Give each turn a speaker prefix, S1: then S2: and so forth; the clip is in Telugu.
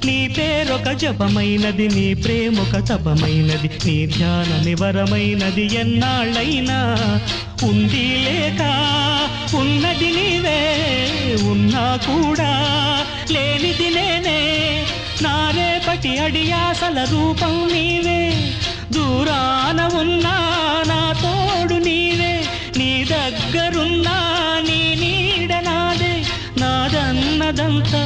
S1: నీ పేరొక జపమైనది, నీ ప్రేమొక తపమైనది, నీ ధ్యానమి వరమైనది. ఎన్నాళ్ళైనా ఉంది లేక ఉన్నది నీవే, ఉన్నా కూడా లేనిది నేనే. నా రేపటి అడియాసల రూపం నీవే, దూరాన ఉన్నా నా తోడు నీవే, నీ దగ్గరున్నా నీ నీడ నాదే. నాదన్నదంతా